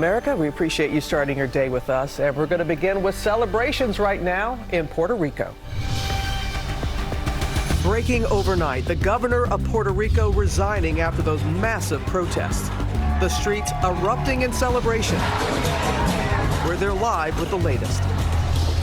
America, we appreciate you starting your day with us, and we're going to begin with celebrations right now in Puerto Rico. Breaking overnight, the governor of Puerto Rico resigning after those massive protests. The streets erupting in celebration. We're there live with the latest.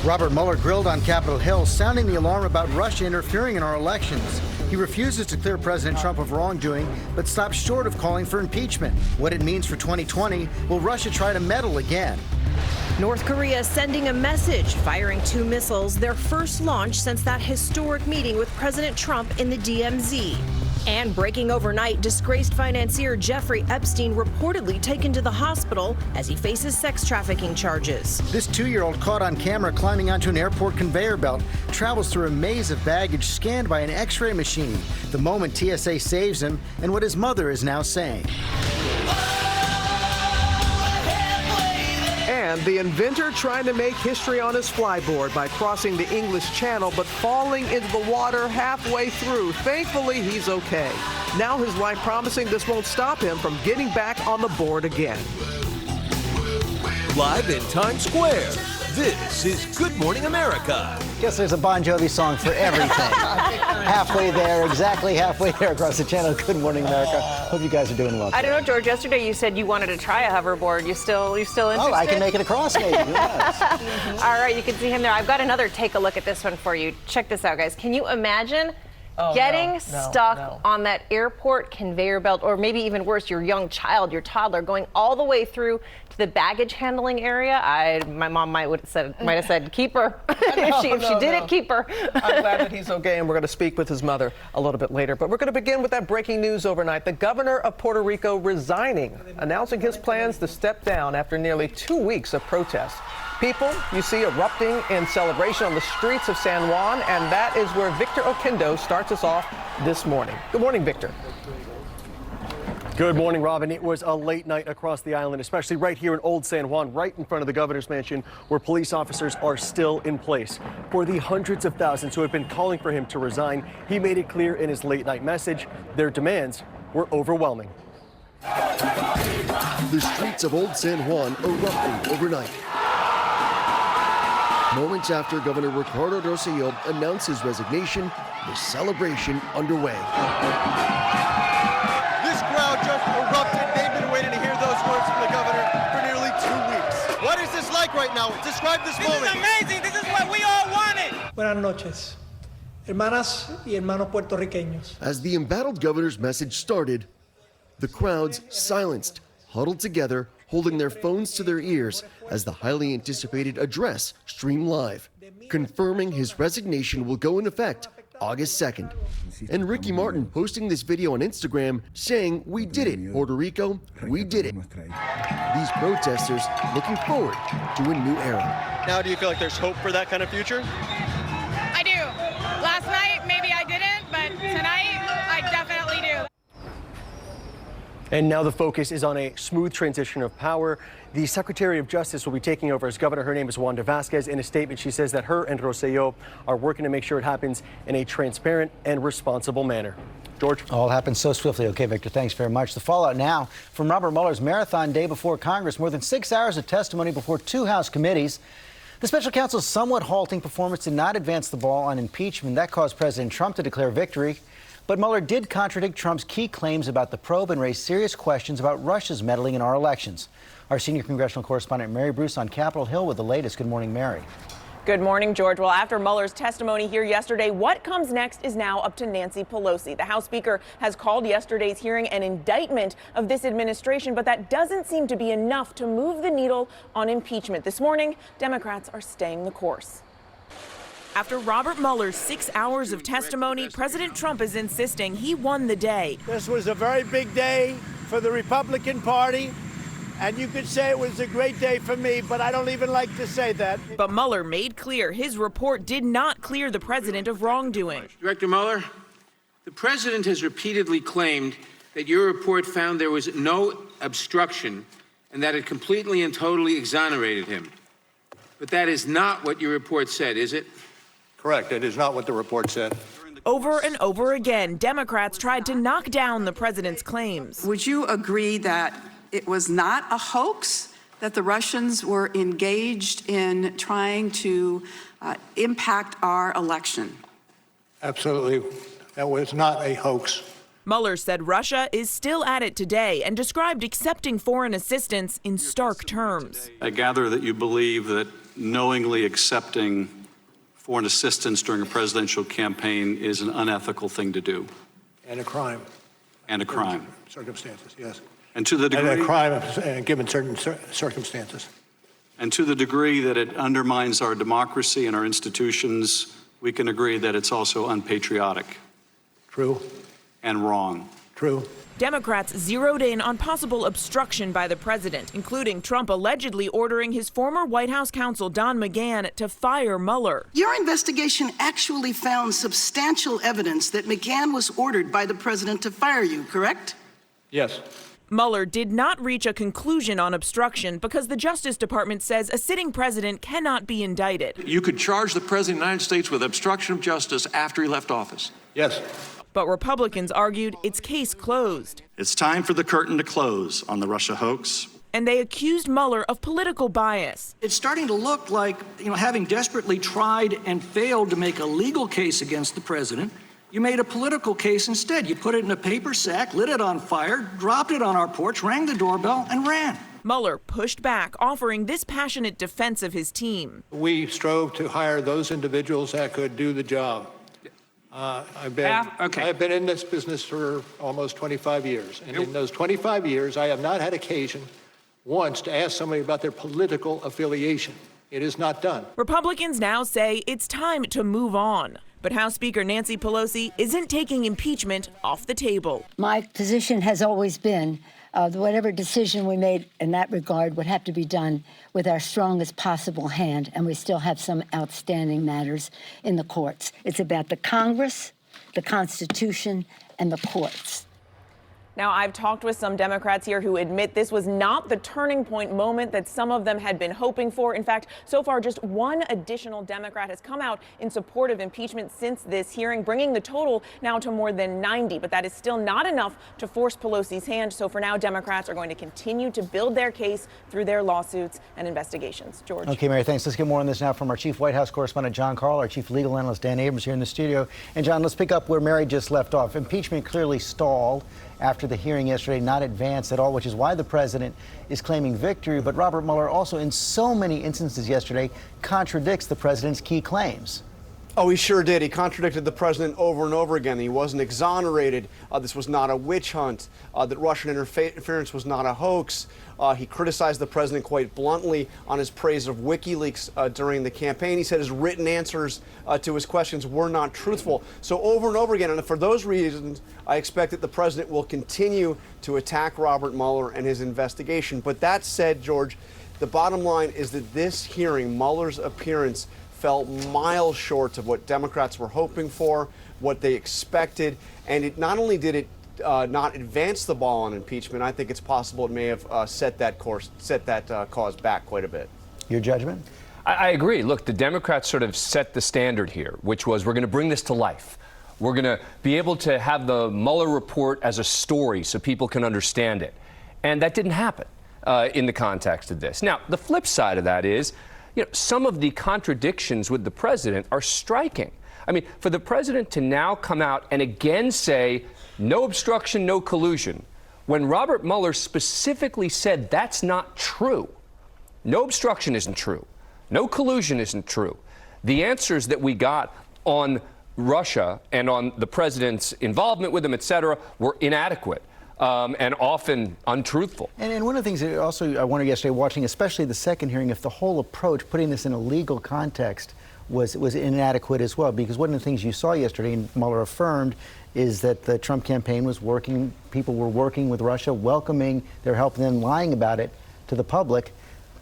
Robert Mueller grilled on Capitol Hill, sounding the alarm about Russia interfering in our elections. He refuses to clear President Trump of wrongdoing, but stops short of calling for impeachment. What it means for 2020, will Russia try to meddle again? North Korea sending a message, firing 2 missiles, their first launch since that historic meeting with President Trump in the DMZ. And breaking overnight, disgraced financier Jeffrey Epstein reportedly taken to the hospital as he faces sex trafficking charges. This 2-year-old caught on camera climbing onto an airport conveyor belt travels through a maze of baggage scanned by an X-ray machine. The moment TSA saves him, and what his mother is now saying. And the inventor trying to make history on his flyboard by crossing the English Channel but falling into the water halfway through. Thankfully, he's okay. Now his wife promising this won't stop him from getting back on the board again. Live in Times Square, this is Good Morning America. Guess there's a Bon Jovi song for everything. Halfway there, exactly halfway there across the channel. Good Morning America. Hope you guys are doing well. I don't know, George. Yesterday you said you wanted to try a hoverboard. You still interested? Oh, I can make it across, maybe. Yes. All right, you can see him there. I've got another take a look at this one for you. Check this out, guys. Can you imagine getting stuck on that airport conveyor belt, or maybe even worse, your young child, your toddler, going all the way through to the baggage handling area? My mom might have said, keep her. If she did it, keep her. I'm glad that he's okay, and we're going to speak with his mother a little bit later. But we're going to begin with that breaking news overnight. The governor of Puerto Rico resigning, announcing his plans to step down after nearly 2 weeks of protests. People you see erupting in celebration on the streets of San Juan, and that is where Victor Oquendo starts us off this morning. Good morning, Victor. Good morning, Robin. It was a late night across the island, especially right here in Old San Juan, right in front of the governor's mansion, where police officers are still in place. For the hundreds of thousands who have been calling for him to resign, he made it clear in his late night message, their demands were overwhelming. The streets of Old San Juan erupting overnight. Moments after Governor Ricardo Rosselló announced his resignation, the celebration underway. This crowd just erupted. They've been waiting to hear those words from the governor for nearly 2 weeks. What is this like right now? Describe this moment. This is amazing. This is what we all wanted. Buenas noches, hermanas y hermanos puertorriqueños. As the embattled governor's message started, the crowds silenced, huddled together, holding their phones to their ears as the highly anticipated address streamed live, confirming his resignation will go into effect August 2nd. And Ricky Martin posting this video on Instagram saying, "We did it, Puerto Rico, we did it." These protesters looking forward to a new era. Now, do you feel like there's hope for that kind of future? I do. Last night, maybe I didn't, but tonight, I definitely do. And now the focus is on a smooth transition of power. The Secretary of Justice will be taking over as governor. Her name is Wanda Vasquez. In a statement, she says that her and Rosselló are working to make sure it happens in a transparent and responsible manner. George? All happened so swiftly. Okay, Victor, thanks very much. The fallout now from Robert Mueller's marathon day before Congress. More than 6 hours of testimony before 2 House committees. The special counsel's somewhat halting performance did not advance the ball on impeachment. That caused President Trump to declare victory. But Mueller did contradict Trump's key claims about the probe and raise serious questions about Russia's meddling in our elections. Our senior congressional correspondent Mary Bruce on Capitol Hill with the latest. Good morning, Mary. Good morning, George. Well, after Mueller's testimony here yesterday, what comes next is now up to Nancy Pelosi. The House Speaker has called yesterday's hearing an indictment of this administration, but that doesn't seem to be enough to move the needle on impeachment. This morning, Democrats are staying the course. After Robert Mueller's 6 hours of testimony, President Trump is insisting he won the day. This was a very big day for the Republican Party, and you could say it was a great day for me, but I don't even like to say that. But Mueller made clear his report did not clear the president of wrongdoing. Director Mueller, the president has repeatedly claimed that your report found there was no obstruction and that it completely and totally exonerated him. But that is not what your report said, is it? Correct. It is not what the report said. Over and over again, Democrats tried to knock down the president's claims. Would you agree that it was not a hoax, that the Russians were engaged in trying to impact our election? Absolutely. That was not a hoax. Mueller said Russia is still at it today and described accepting foreign assistance in stark terms. I gather that you believe that knowingly accepting foreign assistance during a presidential campaign is an unethical thing to do. And a crime. And a crime. Circumstances, yes. And to the degree. And a crime given certain circumstances. And to the degree that it undermines our democracy and our institutions, we can agree that it's also unpatriotic. True. And wrong. True. Democrats zeroed in on possible obstruction by the president, including Trump allegedly ordering his former White House counsel Don McGahn to fire Mueller. Your investigation actually found substantial evidence that McGahn was ordered by the president to fire you, correct? Yes. Mueller did not reach a conclusion on obstruction because the Justice Department says a sitting president cannot be indicted. You could charge the president of the United States with obstruction of justice after he left office. Yes. But Republicans argued its case closed. It's time for the curtain to close on the Russia hoax. And they accused Mueller of political bias. It's starting to look like, having desperately tried and failed to make a legal case against the president, you made a political case instead. You put it in a paper sack, lit it on fire, dropped it on our porch, rang the doorbell, and ran. Mueller pushed back, offering this passionate defense of his team. We strove to hire those individuals that could do the job. I've been in this business for almost 25 years. And in those 25 years, I have not had occasion once to ask somebody about their political affiliation. It is not done. Republicans now say it's time to move on. But House Speaker Nancy Pelosi isn't taking impeachment off the table. My position has always been whatever decision we made in that regard would have to be done with our strongest possible hand, and we still have some outstanding matters in the courts. It's about the Congress, the Constitution, and the courts. Now, I've talked with some Democrats here who admit this was not the turning point moment that some of them had been hoping for. In fact, so far, just one additional Democrat has come out in support of impeachment since this hearing, bringing the total now to more than 90. But that is still not enough to force Pelosi's hand. So for now, Democrats are going to continue to build their case through their lawsuits and investigations. George. Okay, Mary, thanks. Let's get more on this now from our chief White House correspondent, John Carl, our chief legal analyst, Dan Abrams, here in the studio. And, John, let's pick up where Mary just left off. Impeachment clearly stalled after the hearing yesterday, not advanced at all, which is why the president is claiming victory. But Robert Mueller also, in so many instances yesterday, contradicts the president's key claims. Oh, he sure did. He contradicted the president over and over again. He wasn't exonerated. This was not a witch hunt. That Russian interference was not a hoax. He criticized the president quite bluntly on his praise of WikiLeaks during the campaign. He said his written answers to his questions were not truthful. So over and over again, and for those reasons, I expect that the president will continue to attack Robert Mueller and his investigation. But that said, George, the bottom line is that this hearing, Mueller's appearance, fell miles short of what Democrats were hoping for, what they expected, and it not only did it not advance the ball on impeachment, I think it's possible it may have set that cause back quite a bit. Your judgment? I agree. Look, the Democrats sort of set the standard here, which was we're going to bring this to life. We're going to be able to have the Mueller report as a story so people can understand it. And that didn't happen in the context of this. Now, the flip side of that is, some of the contradictions with the president are striking. I mean, for the president to now come out and again say, no obstruction, no collusion, when Robert Mueller specifically said that's not true. No obstruction isn't true. No collusion isn't true. The answers that we got on Russia and on the president's involvement with them, et cetera, were inadequate. And often untruthful. And one of the things that also I wondered yesterday, watching especially the second hearing, if the whole approach, putting this in a legal context, was inadequate as well. Because one of the things you saw yesterday, and Mueller affirmed, is that the Trump campaign was working, people were working with Russia, welcoming their help, and then lying about it to the public.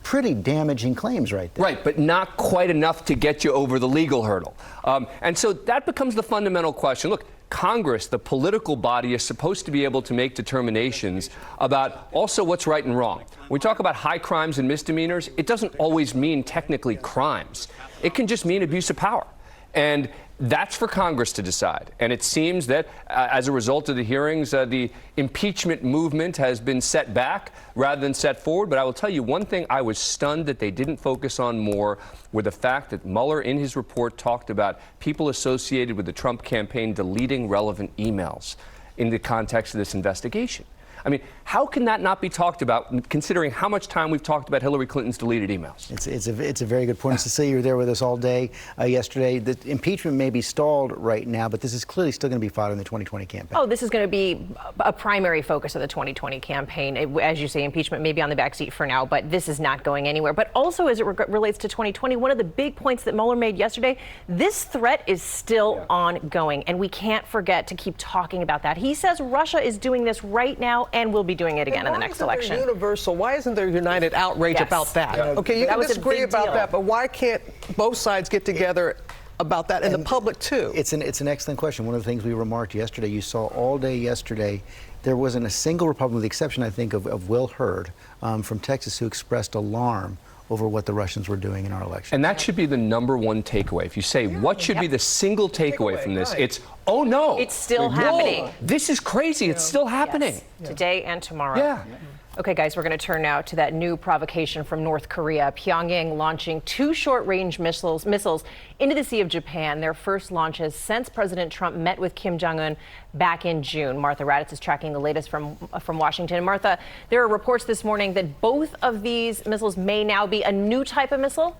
Pretty damaging claims right there. Right, but not quite enough to get you over the legal hurdle. And so that becomes the fundamental question. Look, Congress, the political body, is supposed to be able to make determinations about also what's right and wrong. When we talk about high crimes and misdemeanors, it doesn't always mean technically crimes. It can just mean abuse of power. And that's for Congress to decide. And it seems that as a result of the hearings, the impeachment movement has been set back rather than set forward. But I will tell you one thing I was stunned that they didn't focus on more were the fact that Mueller in his report talked about people associated with the Trump campaign deleting relevant emails in the context of this investigation. I mean, how can that not be talked about, considering how much time we've talked about Hillary Clinton's deleted emails? It's a very good point. Cecilia, you were there with us all day yesterday. The impeachment may be stalled right now, but this is clearly still going to be fought in the 2020 campaign. Oh, this is going to be a primary focus of the 2020 campaign. As you say, impeachment may be on the backseat for now, but this is not going anywhere. But also, as it relates to 2020, one of the big points that Mueller made yesterday, this threat is still ongoing, and we can't forget to keep talking about that. He says Russia is doing this right now and will be doing it again in the next election. Universal. Why isn't there united outrage about that? Okay, you can disagree about that, but why can't both sides get together about that and the public too? It's an excellent question. One of the things we remarked yesterday, you saw all day yesterday, there wasn't a single Republican, with the exception, I think, of Will Hurd from Texas, who expressed alarm over what the Russians were doing in our election. And that should be the number one takeaway. If you say, what should be the single takeaway from this? It's, oh no. It's still happening. This is crazy. It's still happening. Yes. Today and tomorrow. Yeah. Okay, guys, we're going to turn now to that new provocation from North Korea. Pyongyang launching 2 short-range missiles into the Sea of Japan, their first launches since President Trump met with Kim Jong-un back in June. Martha Raddatz is tracking the latest from Washington. Martha, there are reports this morning that both of these missiles may now be a new type of missile.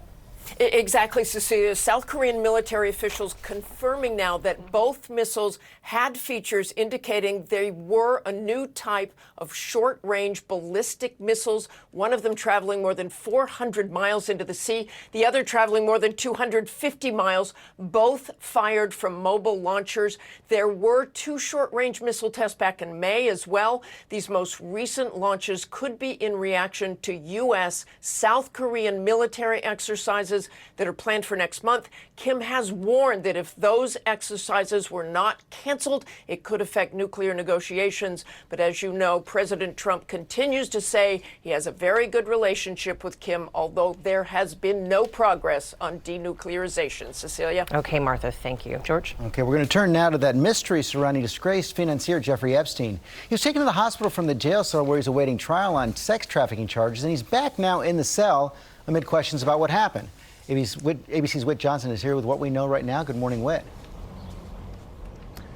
Exactly, Cecilia. South Korean military officials confirming now that both missiles had features indicating they were a new type of short-range ballistic missiles, one of them traveling more than 400 miles into the sea, the other traveling more than 250 miles, both fired from mobile launchers. There were 2 short-range missile tests back in May as well. These most recent launches could be in reaction to U.S. South Korean military exercises that are planned for next month. Kim has warned that if those exercises were not canceled, it could affect nuclear negotiations. But as you know, President Trump continues to say he has a very good relationship with Kim, although there has been no progress on denuclearization. Cecilia? Okay, Martha, thank you. George? Okay, we're going to turn now to that mystery surrounding disgraced financier Jeffrey Epstein. He was taken to the hospital from the jail cell where he's awaiting trial on sex trafficking charges, and he's back now in the cell amid questions about what happened. ABC's Whit Johnson is here with what we know right now. Good morning, Whit.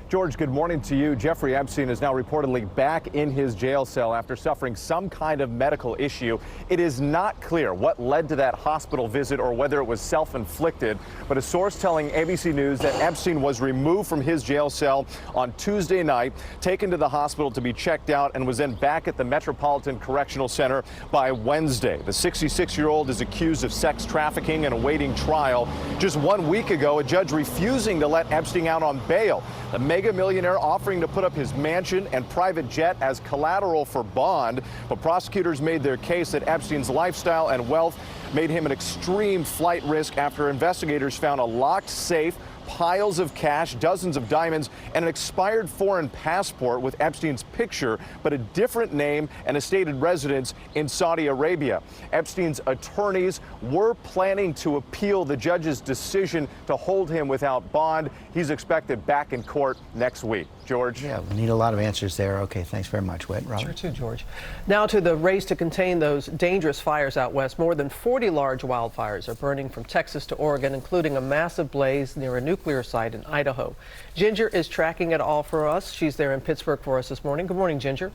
George, good morning to you. Jeffrey Epstein is now reportedly back in his jail cell after suffering some kind of medical issue. It is not clear what led to that hospital visit or whether it was self-inflicted, but a source telling ABC News that Epstein was removed from his jail cell on Tuesday night, taken to the hospital to be checked out, and was then back at the Metropolitan Correctional Center by Wednesday. The 66-year-old is accused of sex trafficking and awaiting trial. Just 1 week ago, a judge refusing to let Epstein out on bail. The mega millionaire offering to put up his mansion and private jet as collateral for bond. But prosecutors made their case that Epstein's lifestyle and wealth made him an extreme flight risk after investigators found a locked safe, piles of cash, dozens of diamonds, and an expired foreign passport with Epstein's picture, but a different name and a stated residence in Saudi Arabia. Epstein's attorneys were planning to appeal the judge's decision to hold him without bond. He's expected back in court next week. George? Yeah, we need a lot of answers there. Okay, thanks very much, Whit. Robert? Sure too, George. Now to the race to contain those dangerous fires out west. More than 40 large wildfires are burning from Texas to Oregon, including a massive blaze near a nuclear site in Idaho. Ginger is tracking it all for us. She's there in Pittsburgh for us this morning. Good morning, Ginger.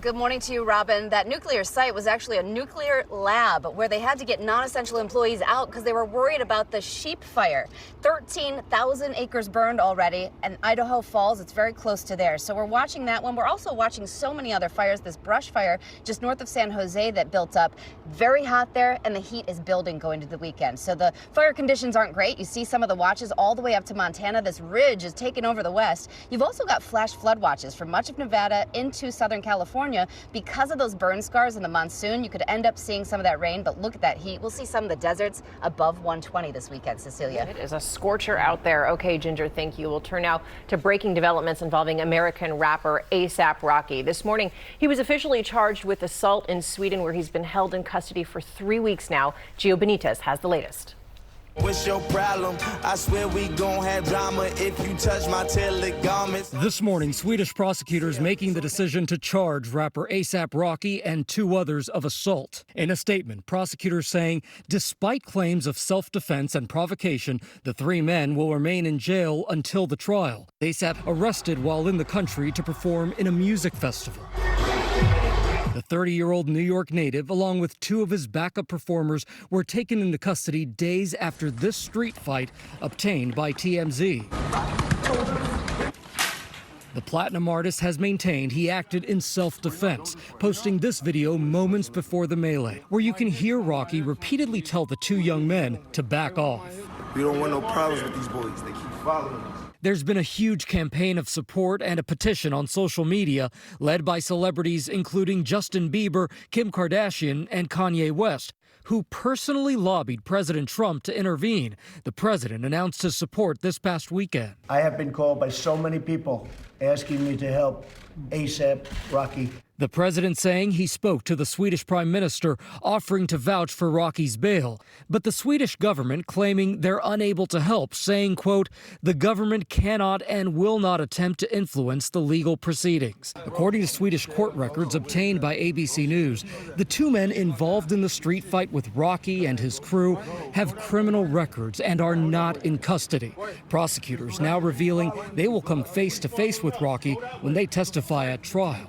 Good morning to you, Robin. That nuclear site was actually a nuclear lab where they had to get non-essential employees out because they were worried about the sheep fire. 13,000 acres burned already, and Idaho Falls, it's very close to there. So we're watching that one. We're also watching so many other fires. This brush fire just north of San Jose that built up. Very hot there, and the heat is building going into the weekend. So the fire conditions aren't great. You see some of the watches all the way up to Montana. This ridge is taking over the west. You've also got flash flood watches from much of Nevada into Southern California. Because of those burn scars in the monsoon, you could end up seeing some of that rain, but look at that heat. We'll see some of the deserts above 120 this weekend, Cecilia. It is a scorcher out there. Okay, Ginger, thank you. We'll turn now to breaking developments involving American rapper A$AP Rocky. This morning, he was officially charged with assault in Sweden, where he's been held in custody for 3 weeks now. Gio Benitez has the latest. What's your problem? I swear we gon' have drama if you touch my tailored garments. This morning, Swedish prosecutors making the decision to charge rapper A$AP Rocky and 2 others of assault. In a statement, prosecutors saying, despite claims of self-defense and provocation, the 3 men will remain in jail until the trial. A$AP arrested while in the country to perform in a music festival. The 30-year-old New York native, along with 2 of his backup performers, were taken into custody days after this street fight obtained by TMZ. The Platinum artist has maintained he acted in self-defense, posting this video moments before the melee, where you can hear Rocky repeatedly tell the 2 young men to back off. We don't want no problems with these boys. They keep following us. There's been a huge campaign of support and a petition on social media led by celebrities including Justin Bieber, Kim Kardashian, and Kanye West, who personally lobbied President Trump to intervene. The president announced his support this past weekend. I have been called by so many people asking me to help A$AP Rocky. The president saying he spoke to the Swedish prime minister offering to vouch for Rocky's bail, but the Swedish government claiming they're unable to help, saying, quote, the government cannot and will not attempt to influence the legal proceedings. According to Swedish court records obtained by ABC News, the 2 men involved in the street fight with Rocky and his crew have criminal records and are not in custody. Prosecutors now revealing they will come face to face with Rocky when they testify at trial.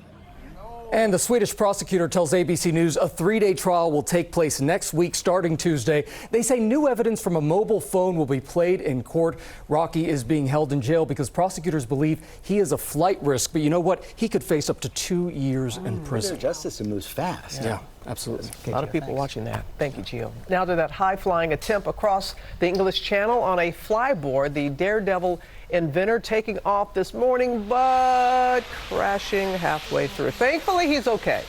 And the Swedish prosecutor tells ABC News a 3-day trial will take place next week starting Tuesday. They say new evidence from a mobile phone will be played in court. Rocky is being held in jail because prosecutors believe he is a flight risk. But you know what? He could face up to 2 years in prison. Justice moves fast. Yeah, absolutely. A lot of people watching that. Thank you, Gio. Now to that high-flying attempt across the English Channel on a flyboard. The Daredevil inventor taking off this morning, but crashing halfway through. Thankfully, he's okay.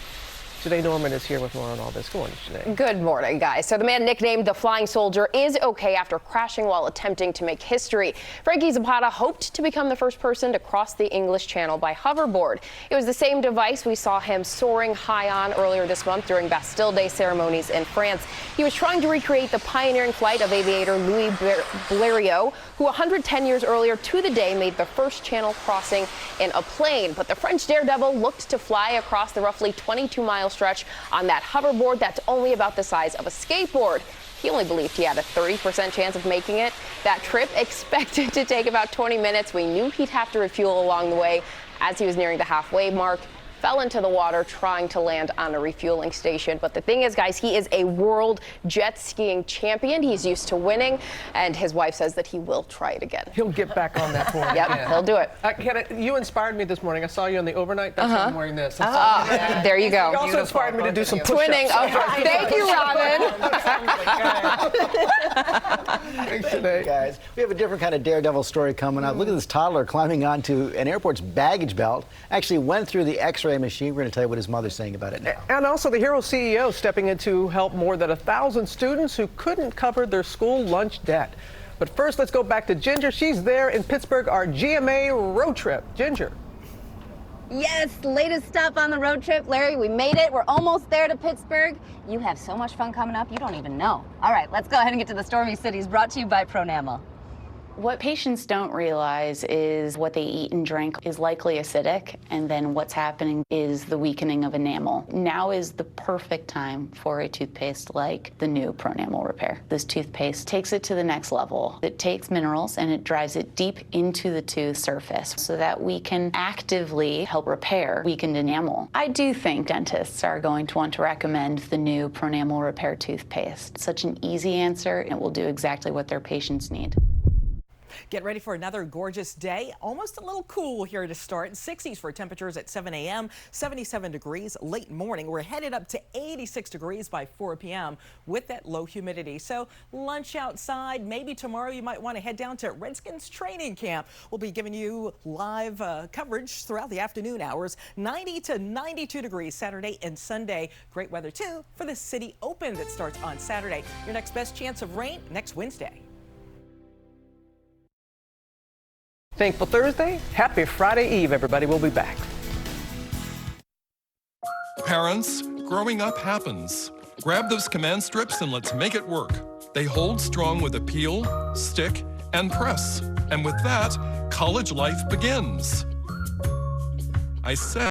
Janae Norman is here with more on all this. Good morning, Janae. Good morning, guys. So the man nicknamed the Flying Soldier is okay after crashing while attempting to make history. Frankie Zapata hoped to become the first person to cross the English Channel by hoverboard. It was the same device we saw him soaring high on earlier this month during Bastille Day ceremonies in France. He was trying to recreate the pioneering flight of aviator Louis Blériot, who 110 years earlier to the day made the first channel crossing in a plane. But the French Daredevil looked to fly across the roughly 22-mile stretch on that hoverboard that's only about the size of a skateboard. He only believed he had a 30% chance of making it. That trip expected to take about 20 minutes. We knew he'd have to refuel along the way. As he was nearing the halfway mark, fell into the water trying to land on a refueling station. But the thing is, guys, he is a world jet skiing champion. He's used to winning, and his wife says that he will try it again. He'll get back on that point. Yep, he'll do it. You inspired me this morning. I saw you on the overnight. That's why I'm wearing this. There you go. You also inspired me to do some push-ups. Twinning. Oh, thank you, Robin. Thanks, Janae. Guys, we have a different kind of Daredevil story coming up. Look at this toddler climbing onto an airport's baggage belt. Actually went through the X-ray machine. We're going to tell you what his mother's saying about it now. And also the Hero CEO stepping in to help more than 1,000 students who couldn't cover their school lunch debt. But first, let's go back to Ginger. She's there in Pittsburgh, our GMA road trip. Ginger. Yes, latest stop on the road trip. Larry, we made it. We're almost there to Pittsburgh. You have so much fun coming up, you don't even know. All right, let's go ahead and get to the Stormy Cities, brought to you by Pronamel. What patients don't realize is what they eat and drink is likely acidic, and then what's happening is the weakening of enamel. Now is the perfect time for a toothpaste like the new Pronamel Repair. This toothpaste takes it to the next level. It takes minerals and it drives it deep into the tooth surface so that we can actively help repair weakened enamel. I do think dentists are going to want to recommend the new Pronamel Repair toothpaste. Such an easy answer, and it will do exactly what their patients need. Get ready for another gorgeous day. Almost a little cool here to start. 60s for temperatures at 7 a.m., 77 degrees late morning. We're headed up to 86 degrees by 4 p.m. with that low humidity. So lunch outside. Maybe tomorrow you might want to head down to Redskins training camp. We'll be giving you live coverage throughout the afternoon hours. 90 to 92 degrees Saturday and Sunday. Great weather, too, for the City Open that starts on Saturday. Your next best chance of rain next Wednesday. Thankful Thursday. Happy Friday Eve, everybody. We'll be back. Parents, growing up happens. Grab those command strips and let's make it work. They hold strong with a peel, stick, and press. And with that, college life begins. I said